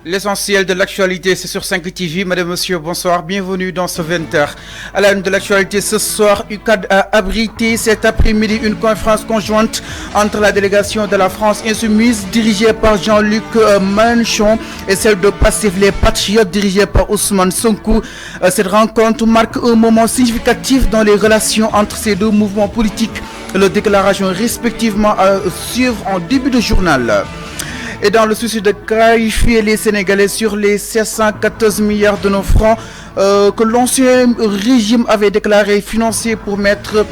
L'essentiel de l'actualité, c'est sur 5 TV. Madame, monsieur, bonsoir, bienvenue dans ce 20h. À la une de l'actualité ce soir, UCAD a abrité cet après-midi une conférence conjointe entre la délégation de la France Insoumise, dirigée par Jean-Luc Mélenchon, et celle de Pastef les Patriotes, dirigée par Ousmane Sonko. Cette rencontre marque un moment significatif dans les relations entre ces deux mouvements politiques. Leurs déclarations respectivement à suivre en début de journal. Et dans le souci de clarifier les Sénégalais sur les 714 milliards de nos francs que l'ancien régime avait déclaré financiers pour mettre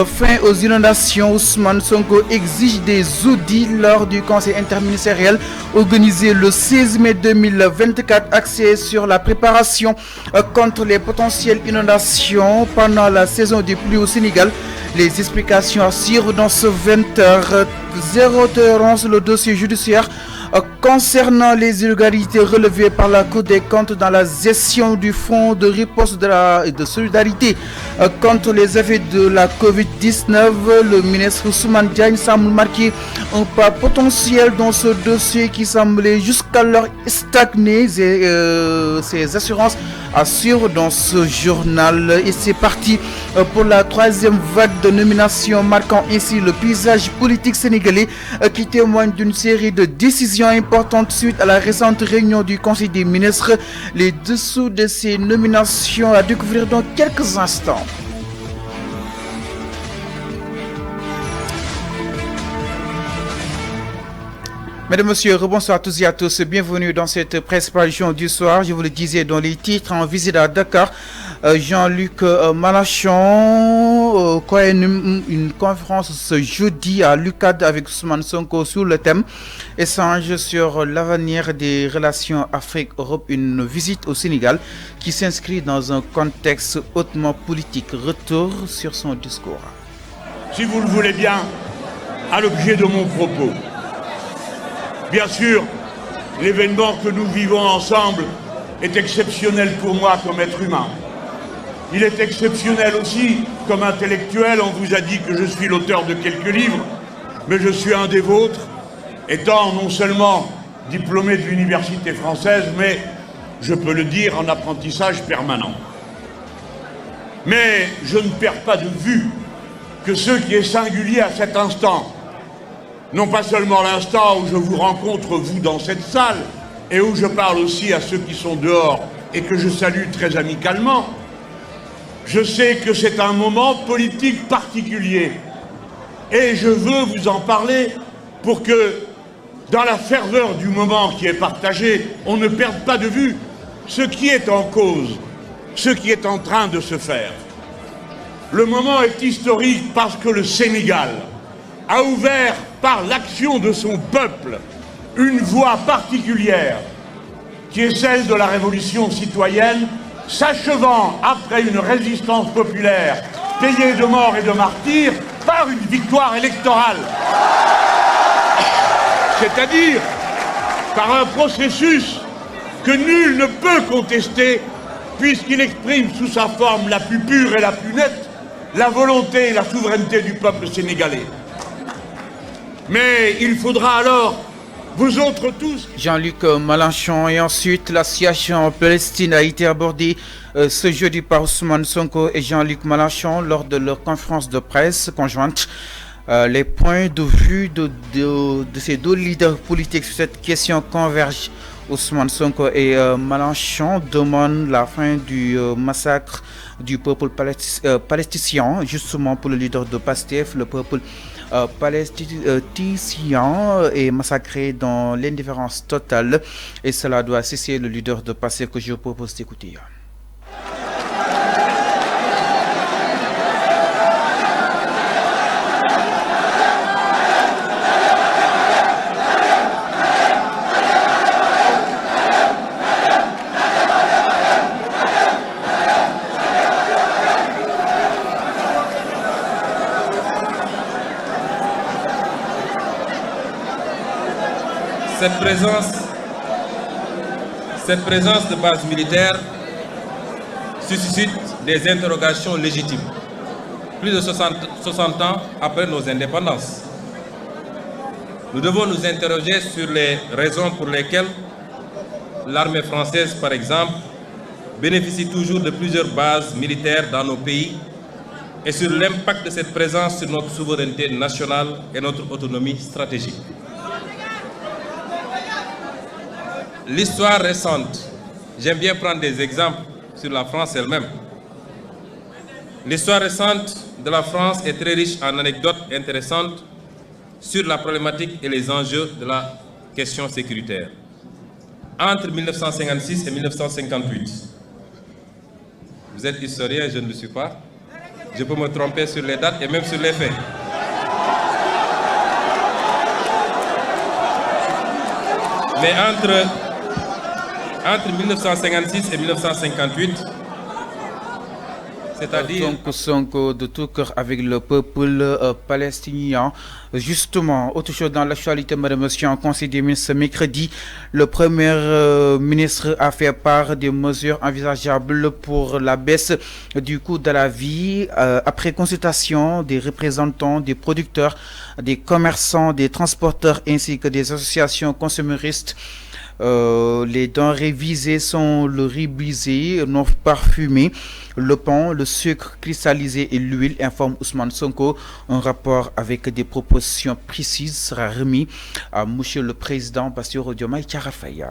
fin aux inondations, Ousmane Sonko exige des audits lors du conseil interministériel organisé le 16 mai 2024, axé sur la préparation contre les potentielles inondations pendant la saison des pluies au Sénégal. Les explications à suivre dans ce 20h. Zéro tolérance, le dossier judiciaire concernant les illégalités relevées par la Cour des comptes dans la gestion du fonds de riposte de solidarité contre les effets de la Covid-19. Le ministre Ousmane Diagne semble marquer un pas potentiel dans ce dossier qui semblait jusqu'alors stagner. Ses assurances assurent dans ce journal. Et c'est parti pour la troisième vague de nomination, marquant ainsi le paysage politique sénégalais qui témoigne d'une série de décisions importantes suite à la récente réunion du Conseil des ministres. Les dessous de ces nominations à découvrir dans quelques instants. Mesdames, Messieurs, rebonsoir à tous et à tous. Bienvenue dans cette presse parution du soir. Je vous le disais dans les titres, en visite à Dakar, Jean-Luc Mélenchon une conférence ce jeudi à l'UCAD avec Ousmane Sonko sur le thème échange sur l'avenir des relations Afrique-Europe, une visite au Sénégal qui s'inscrit dans un contexte hautement politique. Retour sur son discours. Si vous le voulez bien, à l'objet de mon propos. Bien sûr, l'événement que nous vivons ensemble est exceptionnel pour moi comme être humain. Il est exceptionnel aussi comme intellectuel. On vous a dit que je suis l'auteur de quelques livres, mais je suis un des vôtres, étant non seulement diplômé de l'université française, mais je peux le dire en apprentissage permanent. Mais je ne perds pas de vue que ce qui est singulier à cet instant, non pas seulement l'instant où je vous rencontre, vous, dans cette salle, et où je parle aussi à ceux qui sont dehors et que je salue très amicalement. Je sais que c'est un moment politique particulier et je veux vous en parler pour que, dans la ferveur du moment qui est partagé, on ne perde pas de vue ce qui est en cause, ce qui est en train de se faire. Le moment est historique parce que le Sénégal a ouvert par l'action de son peuple une voie particulière qui est celle de la révolution citoyenne, s'achevant après une résistance populaire payée de morts et de martyrs par une victoire électorale. C'est-à-dire par un processus que nul ne peut contester puisqu'il exprime sous sa forme la plus pure et la plus nette la volonté et la souveraineté du peuple sénégalais. Mais il faudra alors, vous autres tous... Jean-Luc Mélenchon, et ensuite la situation en Palestine a été abordée ce jeudi par Ousmane Sonko et Jean-Luc Mélenchon lors de leur conférence de presse conjointe. Les points de vue de ces deux leaders politiques sur cette question convergent. Ousmane Sonko et Mélenchon demandent la fin du massacre du peuple palestinien, justement pour le leader de Pastef, le peuple palestinien est massacré dans l'indifférence totale et cela doit cesser. Le leader de Pastef que je propose d'écouter. Cette présence de base militaire suscite des interrogations légitimes, plus de 60 ans après nos indépendances. Nous devons nous interroger sur les raisons pour lesquelles l'armée française, par exemple, bénéficie toujours de plusieurs bases militaires dans nos pays et sur l'impact de cette présence sur notre souveraineté nationale et notre autonomie stratégique. L'histoire récente, j'aime bien prendre des exemples sur la France elle-même. L'histoire récente de la France est très riche en anecdotes intéressantes sur la problématique et les enjeux de la question sécuritaire. Entre 1956 et 1958, vous êtes historien, je ne le suis pas. Je peux me tromper sur les dates et même sur les faits. Mais entre 1956 et 1958, c'est-à-dire... Donc, Sonko de tout cœur avec le peuple palestinien. Justement, autre chose dans l'actualité, madame, monsieur, en conseil des ministres mercredi, le premier ministre a fait part des mesures envisageables pour la baisse du coût de la vie après consultation des représentants des producteurs, des commerçants, des transporteurs ainsi que des associations consuméristes. Les denrées visées sont le riz brisé, non parfumé, le pain, le sucre cristallisé et l'huile, informe Ousmane Sonko. Un rapport avec des propositions précises sera remis à Monsieur le Président Bassirou Diomaye Diakhar Faye.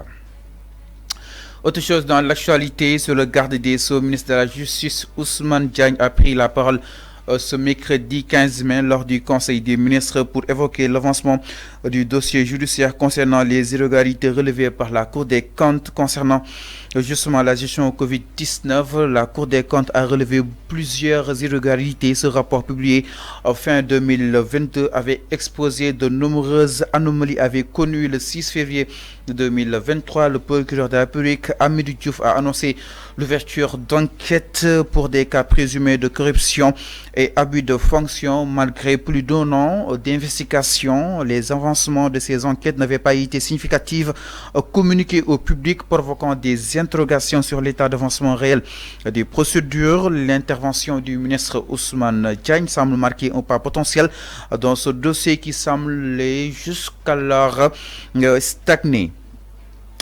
Autre chose dans l'actualité, sur le garde des Sceaux, ministre de la Justice Ousmane Diagne a pris la parole ce mercredi 15 mai lors du Conseil des ministres pour évoquer l'avancement du dossier judiciaire concernant les irrégularités relevées par la Cour des comptes concernant justement la gestion au Covid-19. La Cour des comptes a relevé plusieurs irrégularités. Ce rapport publié en fin 2022 avait exposé de nombreuses anomalies, avait connu le 6 février 2023. Le procureur de la République, Hamidou Diouf, a annoncé l'ouverture d'enquêtes pour des cas présumés de corruption et abus de fonction. Malgré plus d'un an d'investigation, les avancements de ces enquêtes n'avaient pas été significatifs communiqués au public, provoquant des interrogations sur l'état d'avancement réel des procédures. L'intervention du ministre Ousmane Diagne semble marquer un pas potentiel dans ce dossier qui semblait jusqu'alors stagner.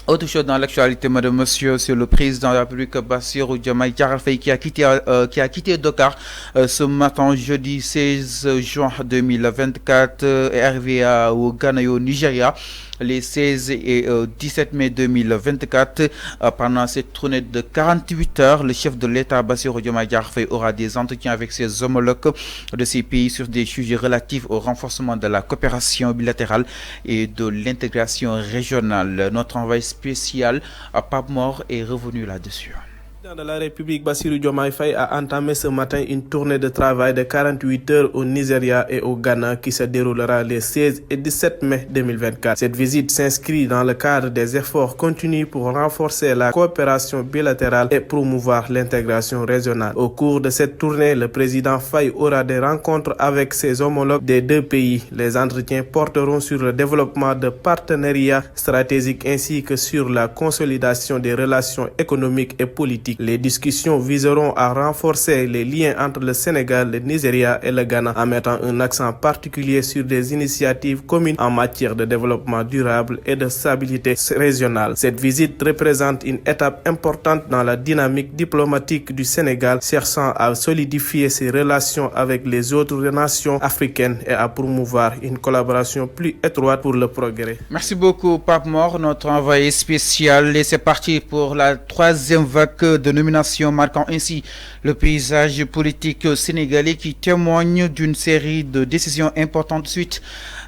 Autre chose dans l'actualité, madame, monsieur, c'est le président de la République Bassirou Diomaye Diakhar Faye qui a quitté Dakar ce matin, jeudi 16 juin 2024, est arrivé au Ghana et au Nigeria les 16 et 17 mai 2024. Pendant cette tournée de 48 heures, le chef de l'État Bassirou Diomaye Diakhar Faye aura des entretiens avec ses homologues de ces pays sur des sujets relatifs au renforcement de la coopération bilatérale et de l'intégration régionale. Notre envoyé spécial à Pape Mor est revenu là-dessus. Le président de la République Bassirou Diomaye Faye a entamé ce matin une tournée de travail de 48 heures au Nigeria et au Ghana qui se déroulera les 16 et 17 mai 2024. Cette visite s'inscrit dans le cadre des efforts continus pour renforcer la coopération bilatérale et promouvoir l'intégration régionale. Au cours de cette tournée, le président Faye aura des rencontres avec ses homologues des deux pays. Les entretiens porteront sur le développement de partenariats stratégiques ainsi que sur la consolidation des relations économiques et politiques. Les discussions viseront à renforcer les liens entre le Sénégal, le Nigeria et le Ghana en mettant un accent particulier sur des initiatives communes en matière de développement durable et de stabilité régionale. Cette visite représente une étape importante dans la dynamique diplomatique du Sénégal, cherchant à solidifier ses relations avec les autres nations africaines et à promouvoir une collaboration plus étroite pour le progrès. Merci beaucoup, Pape Mor, notre envoyé spécial. Et c'est parti pour la troisième vague de nomination, marquant ainsi le paysage politique sénégalais qui témoigne d'une série de décisions importantes suite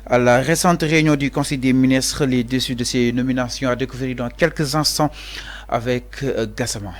à la récente réunion du Conseil des ministres. Les déçus de ces nominations à découvrir dans quelques instants avec Gassama.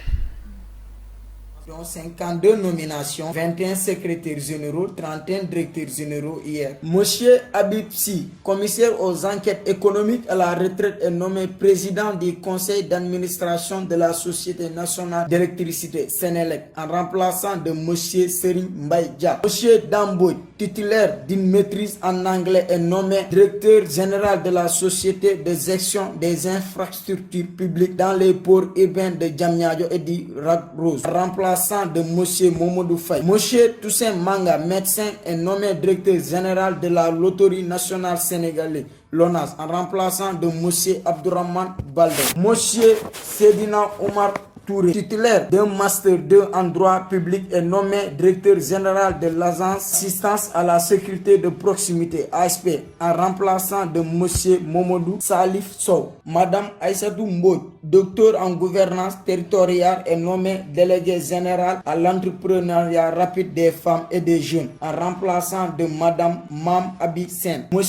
52 nominations, 21 secrétaires généraux, 31 directeurs généraux hier. Monsieur Habib Sy, commissaire aux enquêtes économiques à la retraite, est nommé président du conseil d'administration de la Société nationale d'électricité Sénélec, en remplaçant de monsieur Serigne Mbaye Dia. Monsieur Damboy, titulaire d'une maîtrise en anglais, est nommé directeur général de la Société de gestion des infrastructures publiques dans les ports urbains de Diamniadio et du Lac-Rose, remplaçant de monsieur Momodou Faye. Monsieur Toussaint Manga, médecin, est nommé directeur général de la Loterie nationale sénégalaise, l'ONAS en remplaçant de M. Abdourahmane Baldé. M. Sedina Omar Touré, titulaire d'un Master 2 en droit public, est nommé directeur général de l'Agence Assistance à la sécurité de proximité ASP en remplaçant de M. Momodou Salif Sow. Madame Aïssatou Mbodj, docteur en gouvernance territoriale, est nommée déléguée générale à l'entrepreneuriat rapide des femmes et des jeunes en remplaçant de Madame Mam Abi Sen. M.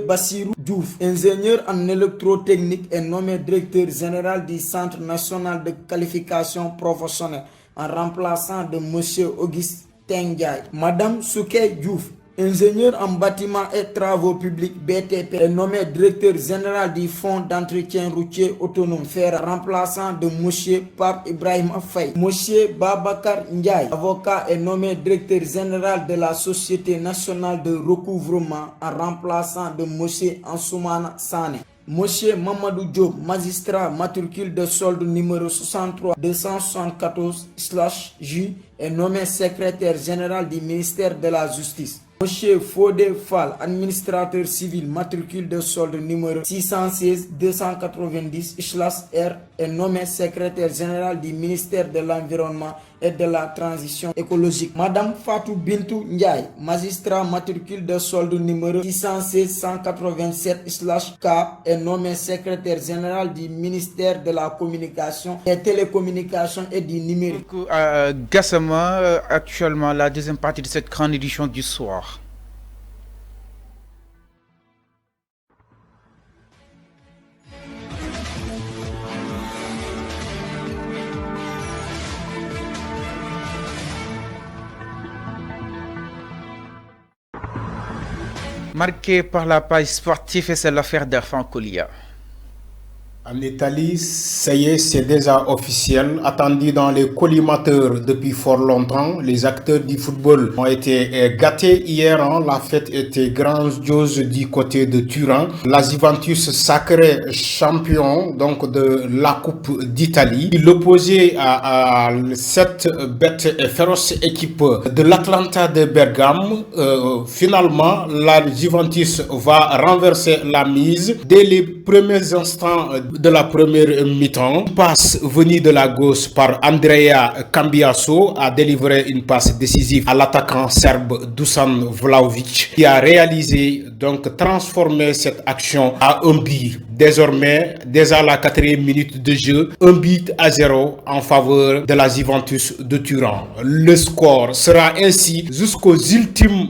Bassirou Diouf, ingénieur en électrotechnique, est nommé directeur général du Centre national de qualification professionnelle en remplaçant de M. Augustin Ndiaye. Madame Soukey Diouf, ingénieur en bâtiment et travaux publics BTP, est nommé directeur général du Fonds d'entretien routier autonome FERA, remplaçant de M. Pape Ibrahim Faye. M. Babakar Ndiaye, avocat, est nommé directeur général de la Société nationale de recouvrement en remplaçant de M. Ansoumana Sané. Monsieur Mamadou Diop, magistrat matricule de solde numéro 63 274/J, est nommé secrétaire général du ministère de la Justice. Monsieur Fodé Fall, administrateur civil matricule de solde numéro 616 290/R, est nommé secrétaire général du ministère de l'Environnement et de la Transition écologique. Madame Fatou Bintou Ndiaye, magistrat matricule de solde numéro 616-187/K, est nommé secrétaire général du ministère de la Communication, des Télécommunications et du Numérique. Gassama, actuellement la deuxième partie de cette grande édition du soir. Marqué par la page sportive, et c'est l'affaire d'Arfan Kolia. En Italie, ça y est, c'est déjà officiel. Attendu dans les collimateurs depuis fort longtemps, les acteurs du football ont été gâtés hier. La fête était grandiose du côté de Turin. La Juventus, sacré champion donc de la Coupe d'Italie, l'opposé à cette bête et féroce équipe de l'Atalanta de Bergame. Finalement, la Juventus va renverser la mise dès les premiers instants de la première mi-temps. Une passe venue de la gauche par Andrea Cambiaso a délivré une passe décisive à l'attaquant serbe Dusan Vlahovic, qui a réalisé donc transformer cette action à un but. Désormais, déjà à la 4e minute de jeu, 1-0 en faveur de la Juventus de Turin. Le score sera ainsi jusqu'aux ultimes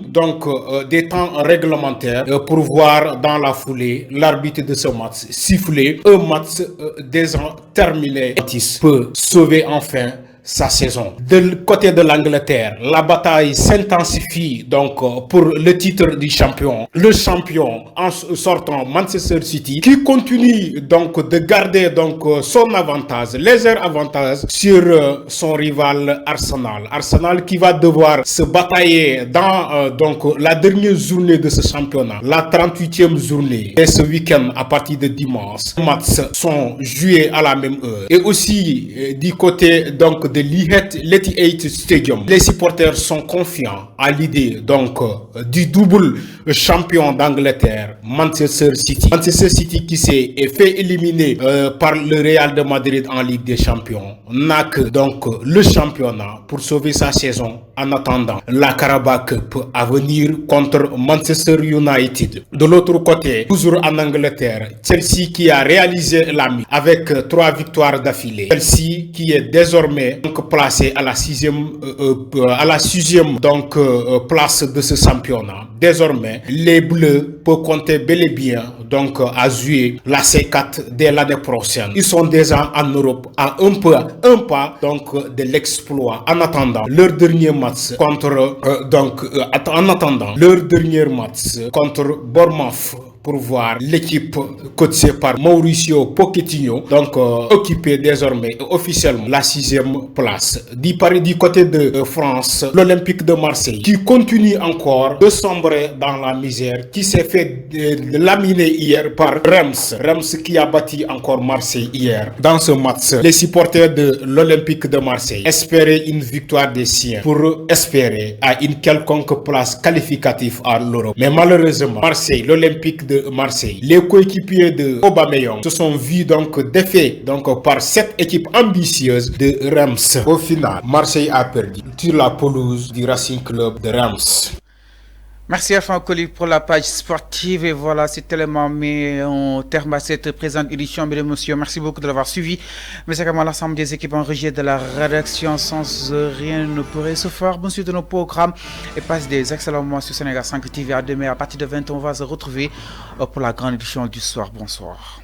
des temps réglementaires pour voir dans la foulée l'arbitre de ce match siffler un match déjà terminé. Peut sauver enfin sa saison. De côté de l'Angleterre, la bataille s'intensifie donc pour le titre du champion. Le champion en sortant, Manchester City, qui continue donc de garder son avantage, léger avantage sur son rival Arsenal. Arsenal qui va devoir se batailler dans la dernière journée de ce championnat, la 38e journée. Et ce week-end à partir de dimanche, les matchs sont joués à la même heure. Et aussi du côté de l'Etihad Stadium, les supporters sont confiants à l'idée du double champion d'Angleterre, Manchester City. Manchester City qui s'est fait éliminer par le Real de Madrid en Ligue des Champions n'a que le championnat pour sauver sa saison en attendant la Carabao Cup à venir contre Manchester United. De l'autre côté, toujours en Angleterre, Chelsea qui a réalisé la mise avec 3 victoires d'affilée. Chelsea qui est désormais placé à la 6e place de ce championnat. Désormais, les Bleus peuvent compter bel et bien à jouer la C4 dès l'année prochaine. Ils sont déjà en Europe à un pas de l'exploit. En attendant leur dernier match contre Bournemouth, pour voir l'équipe coachée par Mauricio Pochettino occuper désormais officiellement la 6e place. Du côté de France, l'Olympique de Marseille qui continue encore de sombrer dans la misère, qui s'est fait laminer hier par Reims qui a battu encore Marseille hier. Dans ce match, les supporters de l'Olympique de Marseille espéraient une victoire des siens pour espérer à une quelconque place qualificative à l'Europe. Mais malheureusement, Marseille, l'Olympique de Marseille. Les coéquipiers de Aubameyang se sont vus donc défaits par cette équipe ambitieuse de Reims. Au final, Marseille a perdu sur la pelouse du Racing Club de Reims. Merci à Fankoli pour la page sportive. Et voilà, cet élément met en terme à cette présente édition. Mesdames et messieurs, merci beaucoup de l'avoir suivi. Mais c'est également l'ensemble des équipes en régie de la rédaction. Sans rien ne pourrait se faire. Bon suite de nos programmes et passe des excellents moments sur Sénégal 5 TV. À demain à partir de 20h, on va se retrouver pour la grande édition du soir. Bonsoir.